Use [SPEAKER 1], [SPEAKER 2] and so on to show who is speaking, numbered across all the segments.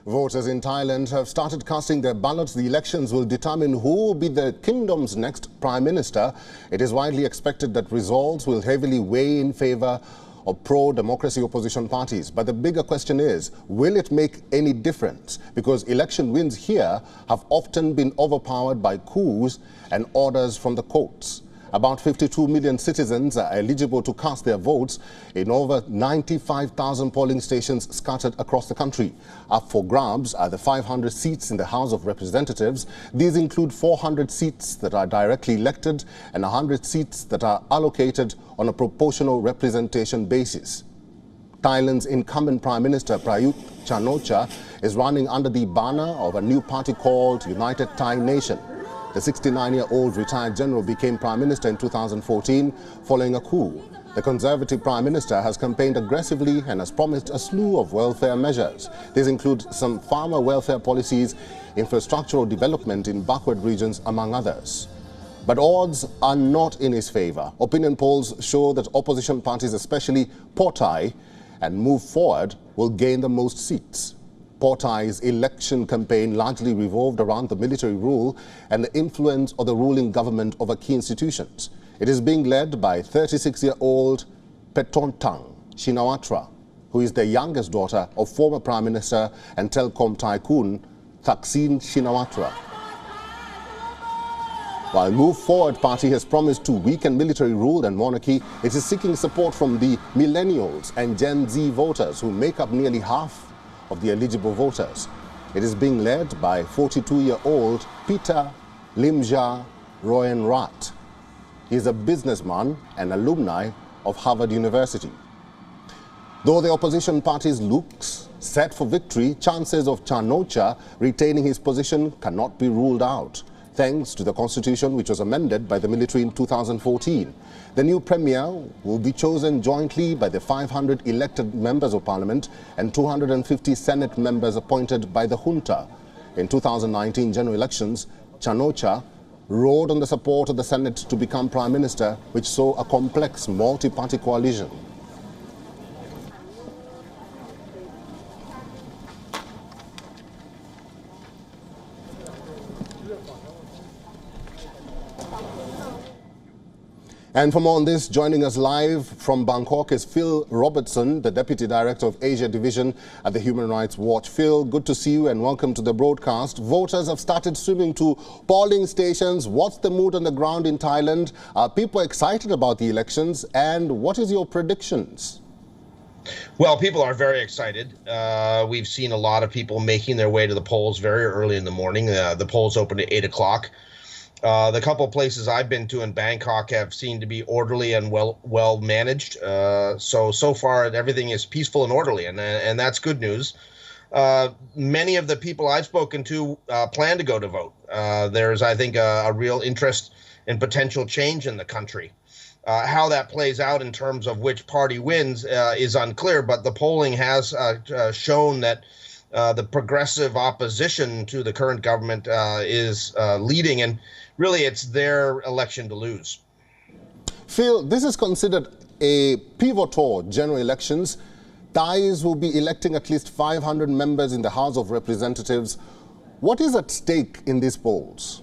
[SPEAKER 1] Voters in Thailand have started casting their ballots. The elections will determine who will be the kingdom's next prime minister. It is widely expected that results will heavily weigh in favor of pro-democracy opposition parties. But the bigger question is, will it make any difference? Because election wins here have often been overpowered by coups and orders from the courts. About 52 million citizens are eligible to cast their votes in over 95,000 polling stations scattered across the country. Up for grabs are the 500 seats in the House of Representatives. These include 400 seats that are directly elected and 100 seats that are allocated on a proportional representation basis. Thailand's incumbent Prime Minister Prayut Chan-O-Cha is running under the banner of a new party called United Thai Nation. The 69-year-old retired general became Prime Minister in 2014 following a coup. The Conservative Prime Minister has campaigned aggressively and has promised a slew of welfare measures. These include some farmer welfare policies, infrastructural development in backward regions, among others. But odds are not in his favor. Opinion polls show that opposition parties, especially Thai and Move Forward, will gain the most seats. Thai's election campaign largely revolved around the military rule and the influence of the ruling government over key institutions. It is being led by 36-year-old Petontang Shinawatra, who is the youngest daughter of former Prime Minister and telecom tycoon Thaksin Shinawatra. While Move Forward Party has promised to weaken military rule and monarchy, it is seeking support from the millennials and Gen Z voters who make up nearly half of the eligible voters. It is being led by 42-year-old Peter Limja Royenrat. He is a businessman and alumni of Harvard University. Though the opposition parties looks set for victory, chances of Chan-O-Cha retaining his position cannot be ruled out, thanks to the constitution which was amended by the military in 2014. The new premier will be chosen jointly by the 500 elected members of parliament and 250 senate members appointed by the junta. In 2019 general elections, Chan-O-Cha rode on the support of the Senate to become prime minister, which saw a complex multi-party coalition. And for more on this, joining us live from Bangkok is Phil Robertson, the Deputy Director of Asia Division at the Human Rights Watch. Phil, good to see you and welcome to the broadcast. Voters have started swimming to polling stations. What's the mood on the ground in Thailand? Are people excited about the elections? And what is your predictions?
[SPEAKER 2] Well, people are very excited. We've seen a lot of people making their way to the polls very early in the morning. The polls open at 8 o'clock. The couple of places I've been to in Bangkok have seemed to be orderly and well managed. So far everything is peaceful and orderly, and that's good news. Many of the people I've spoken to plan to go to vote. There's, I think, a real interest in potential change in the country. How that plays out in terms of which party wins is unclear, but the polling has shown that the progressive opposition to the current government is leading, and really it's their election to lose.
[SPEAKER 1] Phil, this is considered a pivotal general elections. Thais will be electing at least 500 members in the House of Representatives. What is at stake in these polls?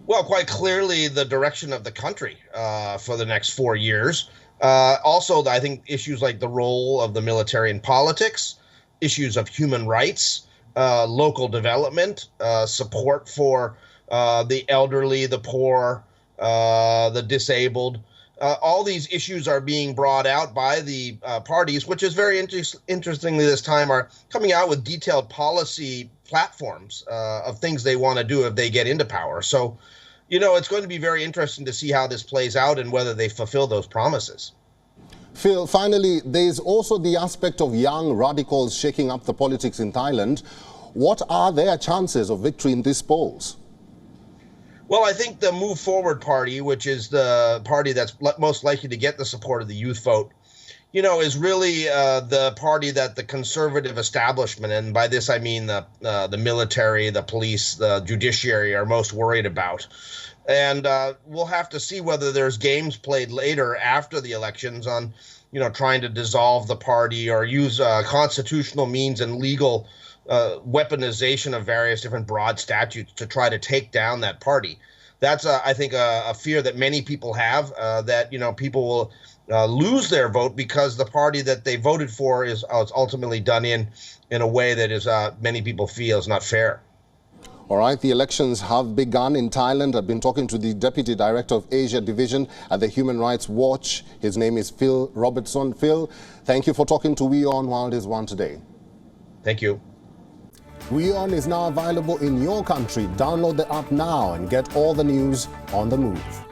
[SPEAKER 2] Well, quite clearly the direction of the country for the next 4 years. Also, I think issues like the role of the military in politics, issues of human rights, local development, support for the elderly, the poor, the disabled. All these issues are being brought out by the parties, which is very interestingly this time are coming out with detailed policy platforms of things they want to do if they get into power. So, you know, it's going to be very interesting to see how this plays out and whether they fulfill those promises.
[SPEAKER 1] Phil, finally, there's also the aspect of young radicals shaking up the politics in Thailand. What are their chances of victory in these polls?
[SPEAKER 2] Well, I think the Move Forward Party, which is the party that's most likely to get the support of the youth vote, you know, is really the party that the conservative establishment, and by this I mean the military, the police, the judiciary, are most worried about. And we'll have to see whether there's games played later after the elections on, trying to dissolve the party or use constitutional means and legal weaponization of various different broad statutes to try to take down that party. That's, I think, a fear that many people have, that, people will lose their vote because the party that they voted for is ultimately done in a way that is many people feel is not fair.
[SPEAKER 1] All right, the elections have begun in Thailand. I've been talking to the Deputy Director of Asia Division at the Human Rights Watch. His name is Phil Robertson. Phil, thank you for talking to WION World is One today.
[SPEAKER 2] Thank you.
[SPEAKER 1] WION is now available in your country. Download the app now and get all the news on the move.